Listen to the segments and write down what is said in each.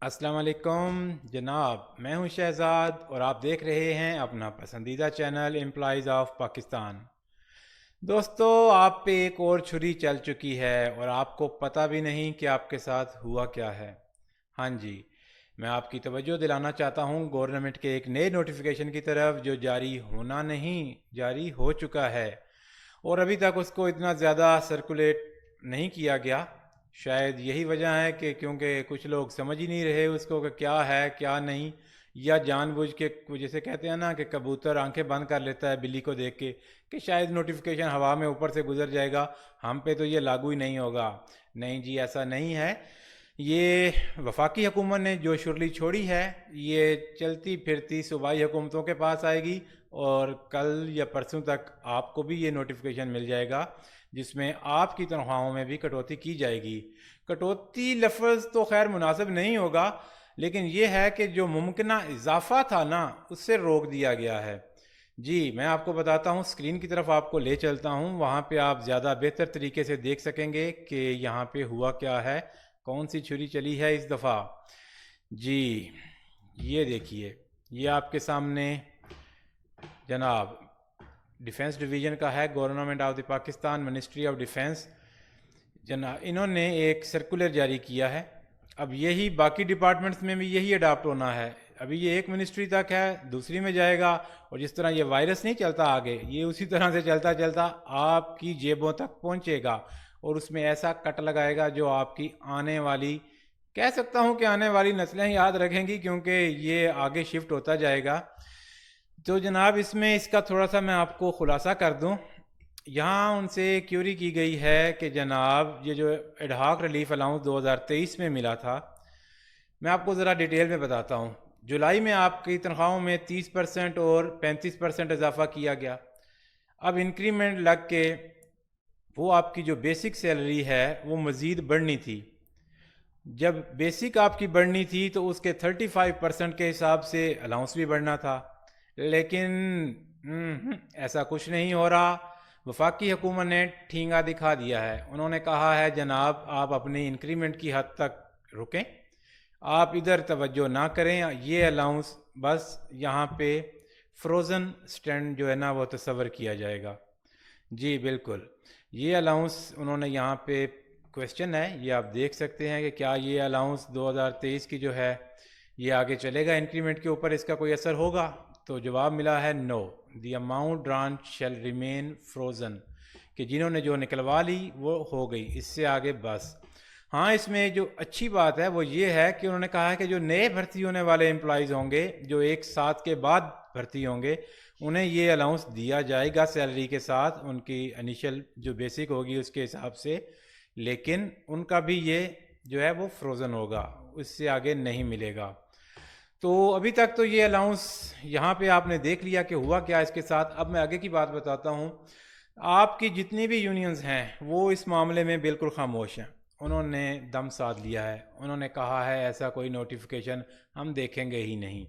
अस्सलाम वालेकुम जनाब, मैं हूं शहजाद और आप देख रहे हैं अपना पसंदीदा चैनल एम्प्लॉइज़ ऑफ पाकिस्तान। दोस्तों, आप पे एक और छुरी चल चुकी है और आपको पता भी नहीं कि आपके साथ हुआ क्या है। हाँ जी, मैं आपकी तवज्जो दिलाना चाहता हूं गवर्नमेंट के एक नए नोटिफिकेशन की तरफ जो जारी होना नहीं, जारी हो चुका है और अभी तक उसको इतना ज़्यादा सर्कुलेट नहीं किया गया। शायद यही वजह है कि क्योंकि कुछ लोग समझ ही नहीं रहे उसको कि क्या है क्या नहीं, या जानबूझ के जैसे कहते हैं ना कि कबूतर आंखें बंद कर लेता है बिल्ली को देख के कि शायद नोटिफिकेशन हवा में ऊपर से गुजर जाएगा, हम पे तो ये लागू ही नहीं होगा। नहीं जी, ऐसा नहीं है। ये वफाकी हुकूमत ने जो शुरली छोड़ी है ये चलती फिरती सूबाई हुकूमतों के पास आएगी और कल या परसों तक आपको भी ये नोटिफिकेशन मिल जाएगा जिसमें आपकी तनख्वाहों में भी कटौती की जाएगी। कटौती लफ्ज़ तो खैर मुनासिब नहीं होगा, लेकिन ये है कि जो मुमकिन इजाफा था ना उससे रोक दिया गया है। जी मैं आपको बताता हूँ, स्क्रीन की तरफ आपको ले चलता हूँ, वहाँ पे आप ज़्यादा बेहतर तरीके से देख सकेंगे कि यहाँ पे हुआ क्या है, कौन सी छुरी चली है इस दफ़ा। जी ये देखिए, ये आपके सामने जनाब डिफेंस डिवीज़न का है, government of the Pakistan, ministry of defence. जनाब इन्होंने एक सर्कुलर जारी किया है। अब यही बाकी डिपार्टमेंट्स में भी यही अडाप्ट होना है। अभी ये एक मिनिस्ट्री तक है, दूसरी में जाएगा और जिस तरह ये वायरस नहीं चलता आगे, ये उसी तरह से चलता चलता आपकी जेबों तक पहुंचेगा और उसमें ऐसा कट लगाएगा जो आपकी आने वाली, कह सकता हूं कि आने वाली नस्लें याद रखेंगी, क्योंकि ये आगे शिफ्ट होता जाएगा। तो जनाब इसमें इसका थोड़ा सा मैं आपको खुलासा कर दूं। यहाँ उनसे क्यूरी की गई है कि जनाब ये जो एडहॉक रिलीफ अलाउंस 2023 में मिला था, मैं आपको ज़रा डिटेल में बताता हूँ। जुलाई में आपकी तनख्वाहों में 30% और 35% इजाफा किया गया। अब इंक्रीमेंट लग के वो आपकी जो बेसिक सैलरी है वो मज़ीद बढ़नी थी। जब बेसिक आपकी बढ़नी थी तो उसके 35% के हिसाब से अलाउंस भी बढ़ना था, लेकिन ऐसा कुछ नहीं हो रहा। वफाकी हुकूमत ने ठींगा दिखा दिया है। उन्होंने कहा है जनाब आप अपनी इंक्रीमेंट की हद तक रुकें, आप इधर तवज्जो ना करें, ये अलाउंस बस यहाँ पे फ्रोज़न स्टैंड जो है ना वो तस्वर किया जाएगा। जी बिल्कुल, ये अलाउंस उन्होंने यहाँ पे, क्वेश्चन है ये आप देख सकते हैं कि क्या ये अलाउंस 2023 की जो है ये आगे चलेगा, इंक्रीमेंट के ऊपर इसका कोई असर होगा? तो जवाब मिला है no, the amount drawn shall remain frozen, कि जिन्होंने जो निकलवा ली वो हो गई, इससे आगे बस। हाँ, इसमें जो अच्छी बात है वो ये है कि उन्होंने कहा है कि जो नए भर्ती होने वाले एम्प्लॉयज़ होंगे जो एक साथ के बाद भर्ती होंगे उन्हें ये अलाउंस दिया जाएगा सैलरी के साथ, उनकी इनिशियल जो बेसिक होगी उसके हिसाब से, लेकिन उनका भी ये जो है वो फ्रोज़न होगा, उससे आगे नहीं मिलेगा। तो अभी तक तो ये अलाउंस यहाँ पे आपने देख लिया कि हुआ क्या इसके साथ। अब मैं आगे की बात बताता हूँ। आपकी जितनी भी यूनियंस हैं वो इस मामले में बिल्कुल खामोश हैं, उन्होंने दम साध लिया है। उन्होंने कहा है ऐसा कोई नोटिफिकेशन हम देखेंगे ही नहीं।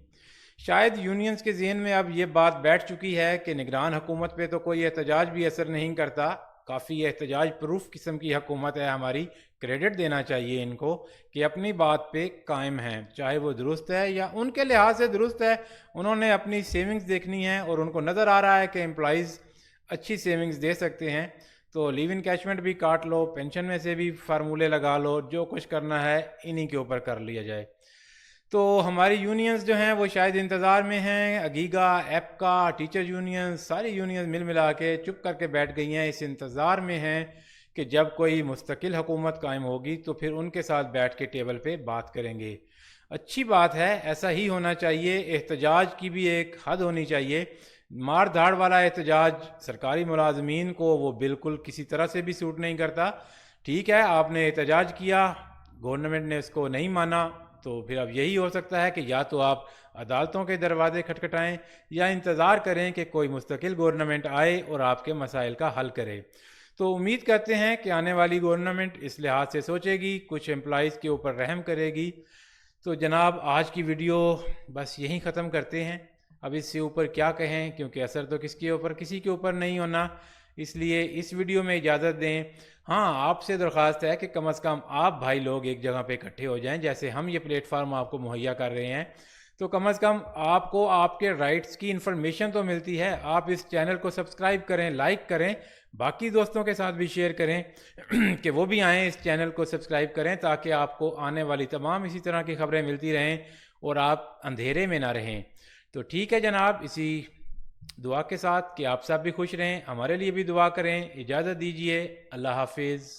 शायद यूनियंस के ज़हन में अब ये बात बैठ चुकी है कि निगरान हुकूमत पे तो कोई एहतजाज भी असर नहीं करता, काफ़ी एहतजाज प्रूफ किस्म की हुकूमत है हमारी, क्रेडिट देना चाहिए इनको कि अपनी बात पे कायम हैं, चाहे वो दुरुस्त है या उनके लिहाज से दुरुस्त है। उन्होंने अपनी सेविंग्स देखनी है और उनको नज़र आ रहा है कि एम्प्लॉइज़ अच्छी सेविंग्स दे सकते हैं, तो लीव इनकैशमेंट भी काट लो, पेंशन में से भी फार्मूले लगा लो, जो कुछ करना है इन्हीं के ऊपर कर लिया जाए। तो हमारी यूनियंस जो हैं वो शायद इंतज़ार में हैं, अगीगा, एपका, टीचर यूनियन, सारी यूनियन मिल मिला के चुप करके बैठ गई हैं, इस इंतज़ार में हैं कि जब कोई मुस्तकिल हुकूमत कायम होगी तो फिर उनके साथ बैठ के टेबल पे बात करेंगे। अच्छी बात है, ऐसा ही होना चाहिए। एहतजाज की भी एक हद होनी चाहिए। मार धाड़ वाला एहतजाज सरकारी मुलाजमीन को वो बिल्कुल किसी तरह से भी सूट नहीं करता। ठीक है, आपने एहतजाज किया, गवर्नमेंट ने उसको नहीं माना, तो फिर अब यही हो सकता है कि या तो आप अदालतों के दरवाजे खटखटाएं या इंतज़ार करें कि कोई मुस्तकिल गवर्नमेंट आए और आपके मसाइल का हल करे। तो उम्मीद करते हैं कि आने वाली गवर्नमेंट इस लिहाज से सोचेगी, कुछ एम्प्लॉइज़ के ऊपर रहम करेगी। तो जनाब आज की वीडियो बस यहीं ख़त्म करते हैं। अब इससे ऊपर क्या कहें, क्योंकि असर तो किसके ऊपर, किसी के ऊपर नहीं होना। اس لیے اس ویڈیو میں اجازت دیں. ہاں، آپ سے درخواست ہے کہ کم از کم آپ بھائی لوگ ایک جگہ پہ اکٹھے ہو جائیں. جیسے ہم یہ پلیٹ فارم آپ کو مہیا کر رہے ہیں تو کم از کم آپ کو آپ کے رائٹس کی انفارمیشن تو ملتی ہے. آپ اس چینل کو سبسکرائب کریں، لائک کریں، باقی دوستوں کے ساتھ بھی شیئر کریں کہ وہ بھی آئیں اس چینل کو سبسکرائب کریں تاکہ آپ کو آنے والی تمام اسی طرح کی خبریں ملتی رہیں اور آپ اندھیرے میں نہ رہیں. تو ٹھیک ہے جناب، اسی دعا کے ساتھ کہ آپ سب بھی خوش رہیں، ہمارے لیے بھی دعا کریں. اجازت دیجیے، اللہ حافظ.